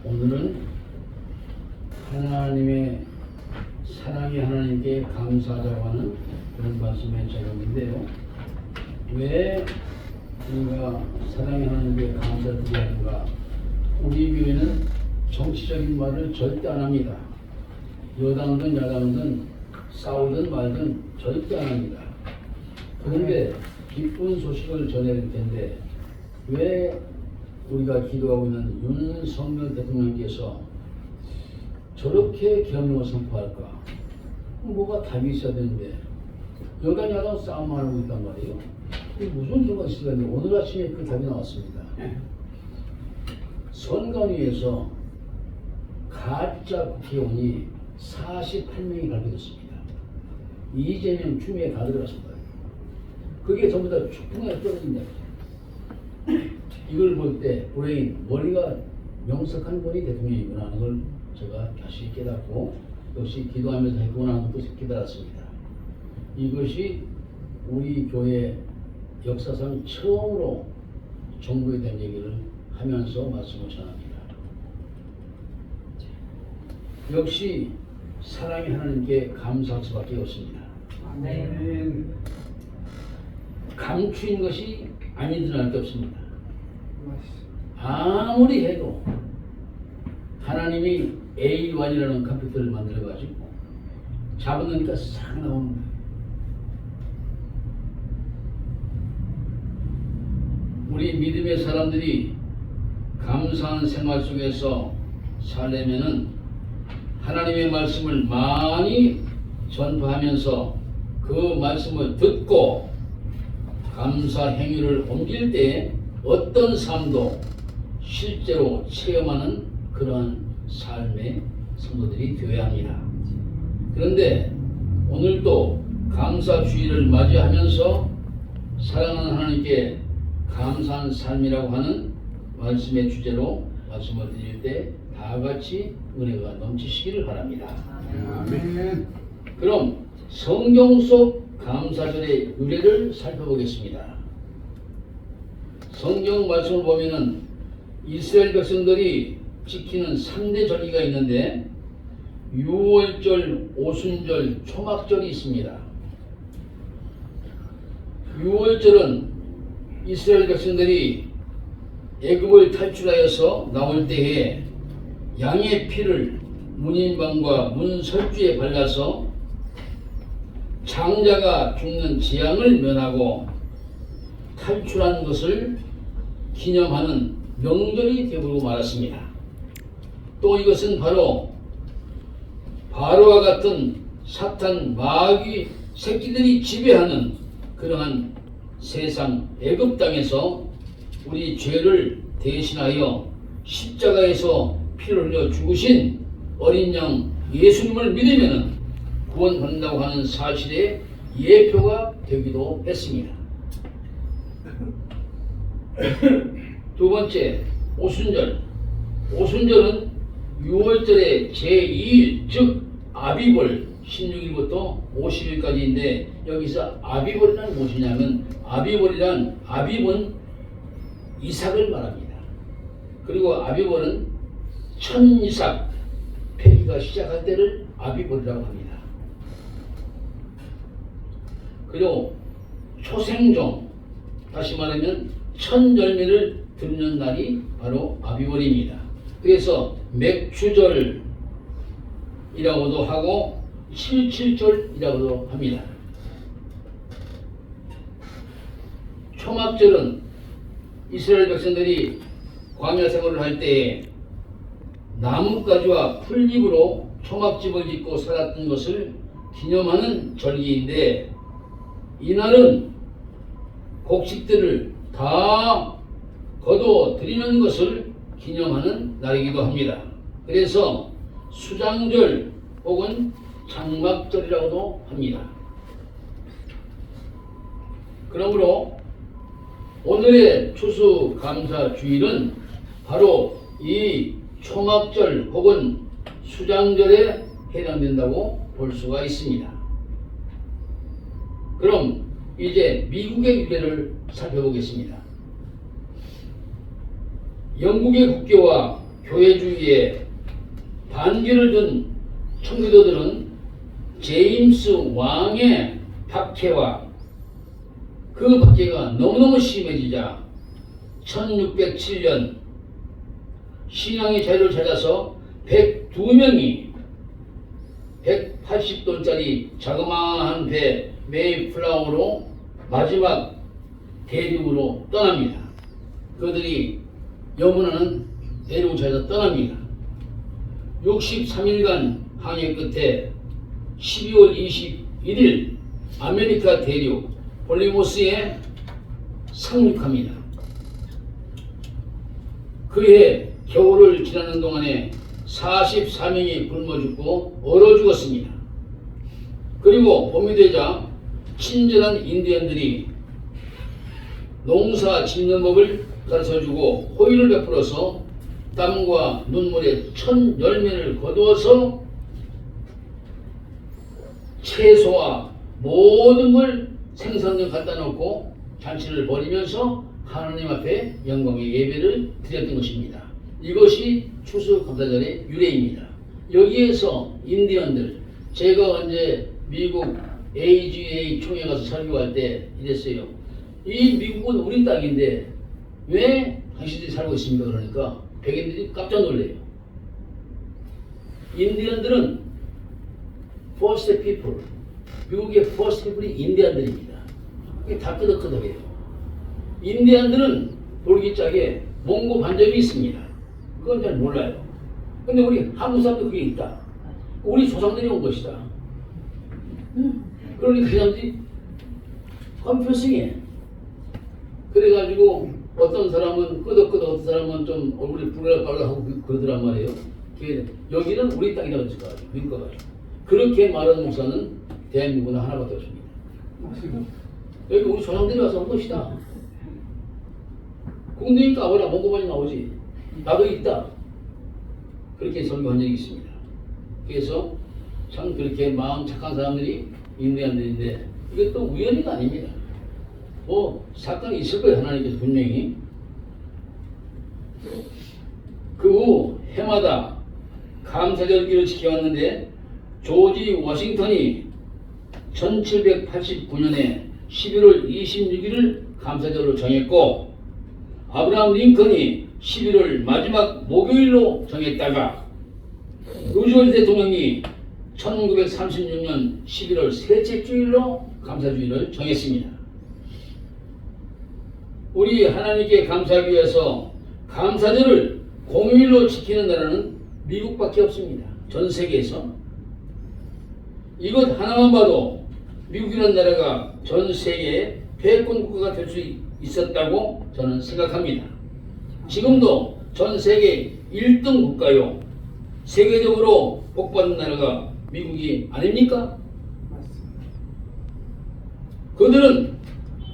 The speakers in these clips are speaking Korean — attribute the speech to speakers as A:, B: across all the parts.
A: 오늘은 하나님의 사랑이 하나님께 감사하자고 하는 그런 말씀의 제목인데요. 왜 우리가 사랑이 하나님께 감사드려야 하는가? 우리 교회는 정치적인 말을 절대 안 합니다. 여당든 야당든 싸우든 말든 절대 안 합니다. 그런데 기쁜 소식을 전해야 될 텐데 왜 우리가 기도하고 있는 윤석열 대통령께서 저렇게 계엄령을 선포할까? 뭐가 답이 있어야 되는데 여당 야당 싸움만 하고 있단 말이에요. 무슨 경우가 있어야 되는데 오늘 아침에 그 답이 나왔습니다. 선관위에서 가짜 국회의원이 48명이 발견됐습니다. 이재명 추미애 다 들어갔습니다. 그게 전부 다 추풍에 떨어진다. 이걸 볼 때 브레인, 머리가 명석한 분이 대통령이구나 하는 걸 제가 다시 깨닫고 역시 기도하면서 했구나 하는 것도 깨달았습니다. 이것이 우리 교회 역사상 처음으로 정부에 대한 얘기를 하면서 말씀을 전합니다. 역시 사랑이 하나님께 감사할 수밖에 없습니다.
B: 아멘.
A: 감추인 것이 아닌 줄 알 게 없습니다. 아무리 해도 하나님이 A1이라는 컴퓨터를 만들어가지고 잡아놓으니까 싹 나오는 거예요. 우리 믿음의 사람들이 감사한 생활 속에서 살려면은 하나님의 말씀을 많이 전파하면서 그 말씀을 듣고 감사 행위를 옮길 때 어떤 삶도 실제로 체험하는 그러한 삶의 성도들이 되어야 합니다. 그런데 오늘도 감사주의를 맞이하면서 사랑하는 하나님께 감사한 삶이라고 하는 말씀의 주제로 말씀을 드릴 때 다 같이 은혜가 넘치시기를 바랍니다.
B: 아멘.
A: 그럼 성경 속 감사절의 유래를 살펴보겠습니다. 성경 말씀을 보면은 이스라엘 백성들이 지키는 3대 절기가 있는데 유월절, 오순절, 초막절이 있습니다. 유월절은 이스라엘 백성들이 애굽을 탈출하여서 나올 때에 양의 피를 문인방과 문설주에 발라서 장자가 죽는 재앙을 면하고 탈출한 것을 기념하는 명절이 되고 말았습니다. 또 이것은 바로 바로와 같은 사탄 마귀 새끼들이 지배하는 그러한 세상 애굽 땅에서 우리 죄를 대신하여 십자가에서 피를 흘려 죽으신 어린 양 예수님을 믿으면 구원받는다고 하는 사실의 예표가 되기도 했습니다. 두 번째, 오순절. 오순절은 6월절의 제2일, 즉 아비벌 16일부터 50일까지인데 여기서 아비벌이란 무엇이냐면 아비벌은 이삭을 말합니다. 그리고 아비벌은 천이삭 폐기가 시작할 때를 아비벌이라고 합니다. 그리고 초생종, 다시 말하면 천열매를 듣는 날이 바로 아비벌입니다. 그래서 맥추절이라고도 하고 칠칠절이라고도 합니다. 초막절은 이스라엘 백성들이 광야 생활을 할 때에 나뭇가지와 풀잎으로 초막집을 짓고 살았던 것을 기념하는 절기인데 이날은 곡식들을 다 거둬 드리는 것을 기념하는 날이기도 합니다. 그래서 수장절 혹은 장막절이라고도 합니다. 그러므로 오늘의 추수감사주일은 바로 이 초막절 혹은 수장절에 해당된다고 볼 수가 있습니다. 그럼 이제 미국의 유래를 살펴보겠습니다. 영국의 국교와 교회주의에 반기를 둔 청교도들은 제임스 왕의 박해와 그 박해가 너무너무 심해지자 1607년 신앙의 자유를 찾아서 102명이 180톤짜리 자그마한 배 메이플라워로 마지막 대륙으로 떠납니다. 그들이 여문하는 대륙을 찾아서 떠납니다. 63일간 항해 끝에 12월 21일 아메리카 대륙 볼리모스에 상륙합니다. 그해 겨울을 지나는 동안에 44명이 굶어 죽고 얼어 죽었습니다. 그리고 봄이 되자 친절한 인디언들이 농사 짓는 법을 가르쳐주고 호의를 베풀어서 땀과 눈물에 천 열매를 거두어서 채소와 모든 걸 생선을 갖다 놓고 잔치를 벌이면서 하나님 앞에 영광의 예배를 드렸던 것입니다. 이것이 추수감사절의 유래입니다. 여기에서 인디언들, 제가 언제 미국 AGA 총회 가서 설교할 때 이랬어요. 이 미국은 우리 땅인데 왜 당신들이 살고 있습니까? 그러니까 백인들이 깜짝 놀래요. 인디언들은 first people, 미국의 first people이 인디언들입니다. 이게 다 끄덕끄덕해요. 인디언들은 볼기짝에 몽고 반점이 있습니다. 그건 잘 몰라요. 근데 우리 한국 사람도 그게 있다. 우리 조상들이 온 것이다. 그러니까 그 사람들이 컴퓨터싱해. 그래가지고 어떤 사람은 끄덕끄덕, 어떤 사람은 좀 얼굴이 불갈하고 그러더란 말이에요. 여기는 우리 땅이라고 했을까가지고 믿고가지고 그렇게 말하는 목사는 대한민국은 하나밖에 없습니다. 여기 우리 조상들이 와서 온 것이다. 궁둥이 까봐라 몽고반이 나오지. 나도 있다. 그렇게 설교한 적이 있습니다. 그래서 참 그렇게 마음 착한 사람들이 인디언들인데 이것도 우연히가 아닙니다. 뭐 사건이 있을 거예요. 하나님께서 분명히. 그 후 해마다 감사절기를 지켜왔는데 조지 워싱턴이 1789년에 11월 26일을 감사절로 정했고 아브라함 링컨이 11월 마지막 목요일로 정했다가 루즈벨트 대통령이 1936년 11월 셋째 주일로 감사주일을 정했습니다. 우리 하나님께 감사하기 위해서 감사절을 공휴일로 지키는 나라는 미국밖에 없습니다. 전 세계에서. 이것 하나만 봐도 미국이라는 나라가 전 세계의 패권 국가가 될 수 있었다고 저는 생각합니다. 지금도 전 세계 1등 국가요. 세계적으로 복받는 나라가 미국이 아닙니까? 그들은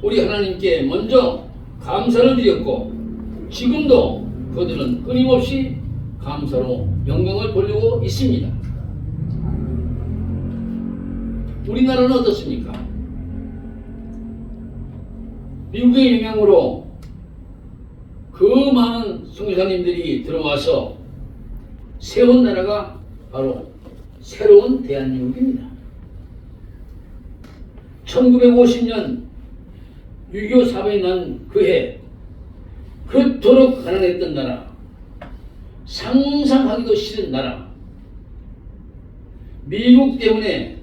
A: 우리 하나님께 먼저 감사를 드렸고 지금도 그들은 끊임없이 감사로 영광을 돌리고 있습니다. 우리나라는 어떻습니까? 미국의 영향으로 그 많은 선교사님들이 들어와서 세운 나라가 바로 새로운 대한민국입니다. 1950년 6.25 사변이 난 그해 그토록 가난했던 나라, 상상하기도 싫은 나라, 미국 때문에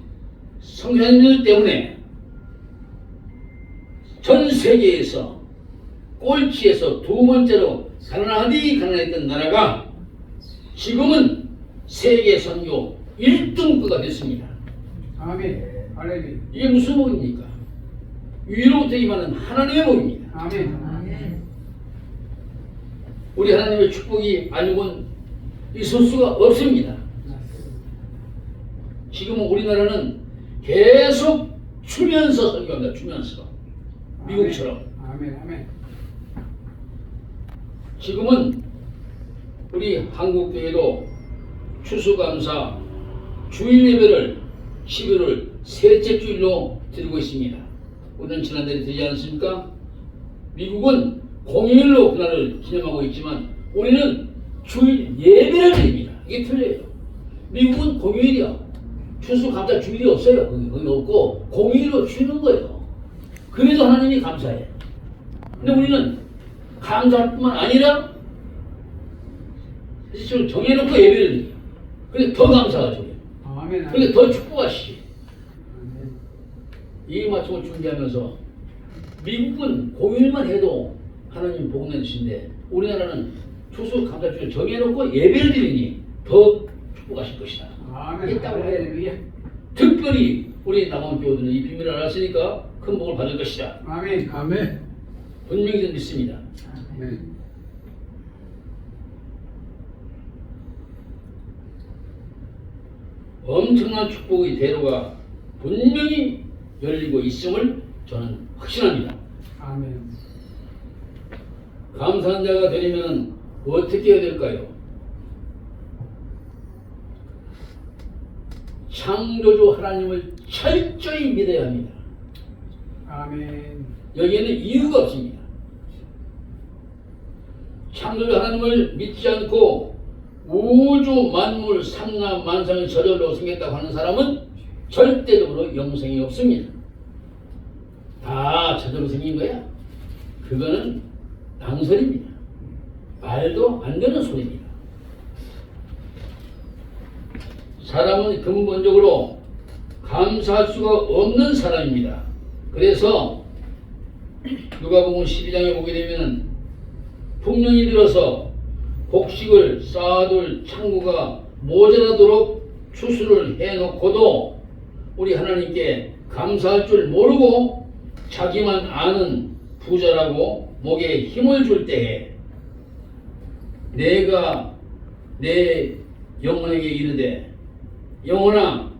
A: 선교사님들 때문에 전 세계에서 꼴찌에서 두 번째로 가난했던 나라가 지금은 세계 선교 1등국가 됐습니다.
B: 아멘. 할렐루야.
A: 이게 무슨 복입니까? 위로부터 임하는 하나님의 복입니다.
B: 아멘.
A: 우리 하나님의 축복이 아니고는 있을 수가 없습니다. 지금은 우리나라는 계속 추면서 설교합니다. 추면서. 미국처럼.
B: 아멘. 아멘.
A: 지금은 우리 한국교회도 추수감사 주일 예배를 11월 셋째 주일로 드리고 있습니다. 우리는 지난달에 드리지 않았습니까? 미국은 공휴일로 그날을 기념하고 있지만 우리는 주일 예배를 드립니다. 이게 틀려요. 미국은 공휴일이야. 추수감사 주일이 없어요. 거기 없고 공휴일로 쉬는 거예요. 그래도 하나님이 감사해. 근데 우리는 감사할 뿐만 아니라 지금 정해놓고 예배를 드려요. 그러니까 더 감사하죠.
B: 아멘.
A: 그러니까 더 축복하시지.
B: 아멘.
A: 이 말씀을 준비하면서 미국은 공휴일만 해도 하나님 복음 내주신데 우리나라는 추수감사주일 정해놓고 예배를 드리니 더 축복하실 것이다.
B: 아멘.
A: 있다고 해요.
B: 할렐루야.
A: 특별히 우리 남원 교우들은 이 비밀을 알았으니까 큰 복을 받을 것이다.
B: 아멘. 아멘.
A: 분명히 좀 믿습니다.
B: 아멘.
A: 엄청난 축복의 대로가 분명히 열리고 있음을 저는 확신합니다.
B: 아멘.
A: 감사한 자가 되려면 어떻게 해야 될까요? 창조주 하나님을 철저히 믿어야 합니다.
B: 아멘.
A: 여기에는 이유가 없습니다. 창조주 하나님을 믿지 않고 우주 만물 삼남 만상이 저절로 생겼다고 하는 사람은 절대적으로 영생이 없습니다. 다 저절로 생긴 거야. 그거는 낭설입니다. 말도 안 되는 소리입니다. 사람은 근본적으로 감사할 수가 없는 사람입니다. 그래서 누가복음 12장에 보게 되면 풍년이 들어서 곡식을 쌓아둘 창고가 모자라도록 추수를 해놓고도 우리 하나님께 감사할 줄 모르고 자기만 아는 부자라고 목에 힘을 줄 때에 내가 내 영혼에게 이르되 영혼아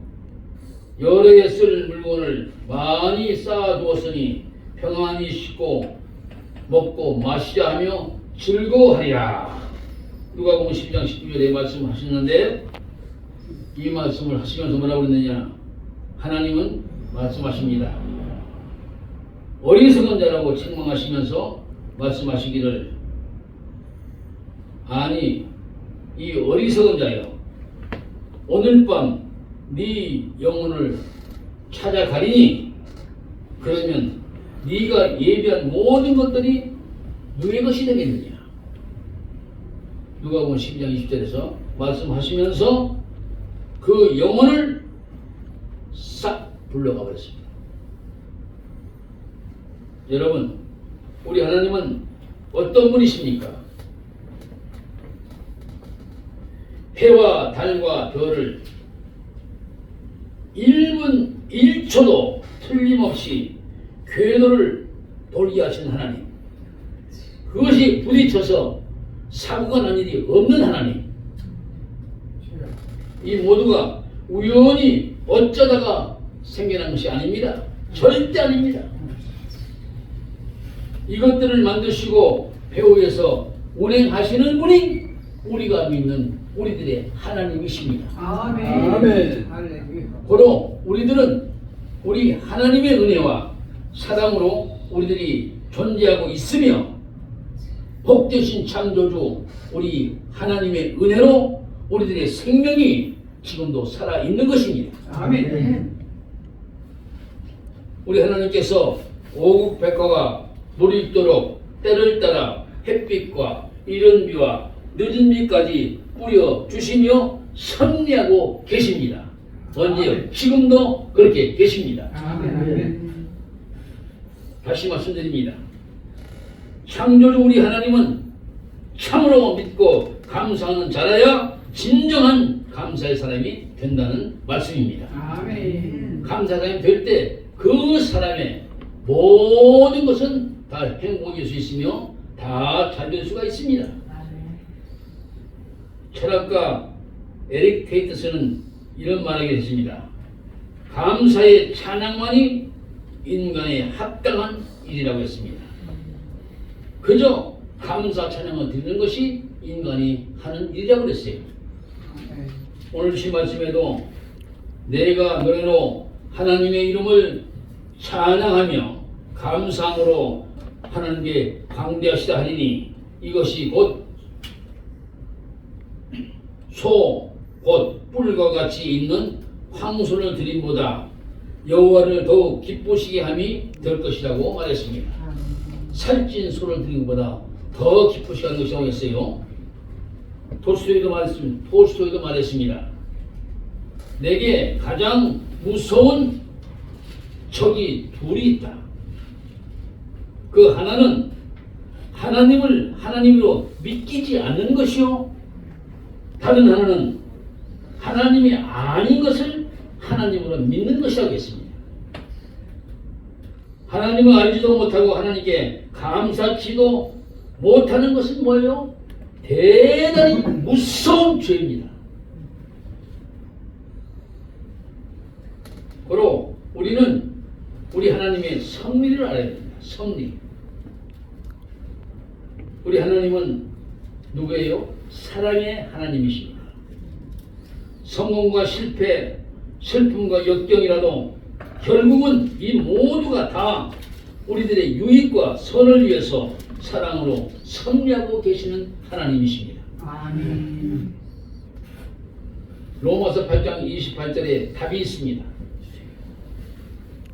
A: 여러 개 쓸 물건을 많이 쌓아두었으니 평안히 씻고 먹고 마시자 하며 즐거워하리라. 누가복음 12장 19절에 말씀하셨는데 이 말씀을 하시면서 뭐라고 그랬느냐. 하나님은 말씀하십니다. 어리석은 자라고 책망하시면서 말씀하시기를 아니 이 어리석은 자여 오늘 밤 네 영혼을 찾아가리니 그러면 네가 예비한 모든 것들이 누구의 것이 되겠느냐. 누가복음 12장 20절에서 말씀하시면서 그 영혼을 싹 불러가 버렸습니다. 여러분 우리 하나님은 어떤 분이십니까? 해와 달과 별을 1분 1초도 틀림없이 궤도를 돌게 하신 하나님, 그것이 부딪혀서 사고가 난 일이 없는 하나님, 이 모두가 우연히 어쩌다가 생겨난 것이 아닙니다. 절대 아닙니다. 이것들을 만드시고 배후에서 운행하시는 분이 우리가 믿는 우리들의 하나님이십니다.
B: 아멘.
C: 아멘.
B: 할렐루야.
A: 고로 우리들은 우리 하나님의 은혜와 사랑으로 우리들이 존재하고 있으며 복되신 창조주 우리 하나님의 은혜로 우리들의 생명이 지금도 살아있는 것입니다.
B: 아멘.
A: 우리 하나님께서 오국백화가 물이 있도록 때를 따라 햇빛과 이른 비와 늦은 비까지 뿌려 주시며 섭리하고 계십니다. 언제요? 지금도 그렇게 계십니다.
B: 아멘. 아멘.
A: 다시 말씀드립니다. 창조주 우리 하나님은 참으로 믿고 감사하는 자라야 진정한 감사의 사람이 된다는 말씀입니다.
B: 아멘.
A: 감사의 사람이 될 때 그 사람의 모든 것은 다 행복일 수 있으며 다 잘 될 수가 있습니다. 철학가 에릭 테이트스는 이런 말하게 했습니다. 감사의 찬양만이 인간의 합당한 일이라고 했습니다. 그저 감사 찬양을 드리는 것이 인간이 하는 일이라고 그랬어요.
B: 아멘.
A: 오늘 주신 말씀에도 내가 노래로 하나님의 이름을 찬양하며 감사함으로 하나님께 광대하시다 하리니 이것이 곧 소 곧 뿔과 같이 있는 황소를 드림보다 여호와를 더욱 기쁘시게 함이 될 것이라고 말했습니다. 살찐 소를 드린 것보다 더 기쁘시게 하는 것이라고 했어요. 톨스토이도 말했습니다. 내게 가장 무서운 적이 둘이 있다. 그 하나는 하나님을 하나님으로 믿기지 않는 것이요, 다른 하나는 하나님이 아닌 것을 하나님으로 믿는 것이라고 했습니다. 하나님을 알지도 못하고 하나님께 감사치도 못하는 것은 뭐예요? 대단히 무서운 죄입니다. 바로 우리는 우리 하나님의 섭리를 알아야 됩니다. 섭리. 우리 하나님은 누구예요? 사랑의 하나님이십니다. 성공과 실패, 슬픔과 역경이라도 결국은 이 모두가 다 우리들의 유익과 선을 위해서 사랑으로 섭리하고 계시는 하나님이십니다.
B: 아멘.
A: 로마서 8장 28절에 답이 있습니다.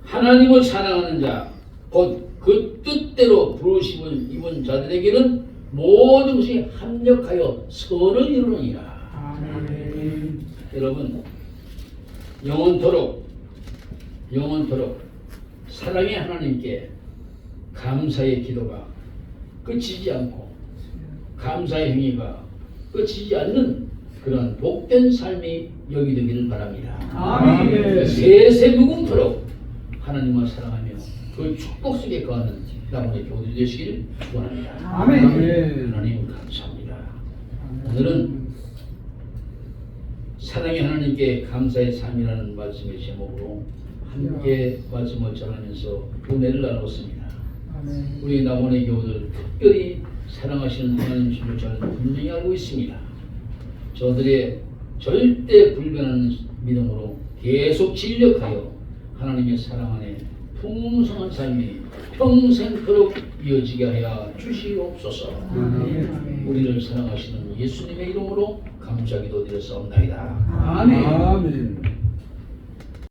A: 하나님을 사랑하는 자, 곧 그 뜻대로 부르심을 입은 자들에게는 모든 것이 합력하여 선을 이루느니라.
B: 아멘.
A: 여러분, 영원토록 사랑의 하나님께 감사의 기도가 끝이지 않고 감사의 행위가 끝이지 않는 그런 복된 삶이 여기 되기를 바랍니다.
B: 아멘.
A: 세세무궁토록 하나님을 사랑하며 그 축복 속에 거하는 나머지 교우들 되시기를 축원합니다.
B: 아멘.
A: 하나님 감사합니다. 오늘은 사랑의 하나님께 감사의 삶이라는 말씀의 제목으로 함께 말씀을 전하면서 은혜를 나눴습니다.
B: 아멘.
A: 우리 남원의 교우들 특별히 사랑하시는 하나님이심을 저는 분명히 알고 있습니다. 저들의 절대 불변하는 믿음으로 계속 진력하여 하나님의 사랑 안에 풍성한 삶이 평생토록 이어지게 하여 주시옵소서.
B: 아멘.
A: 우리를 사랑하시는 예수님의 이름으로 감사기도 드렸사옵나이다.
B: 아멘.
C: 아멘.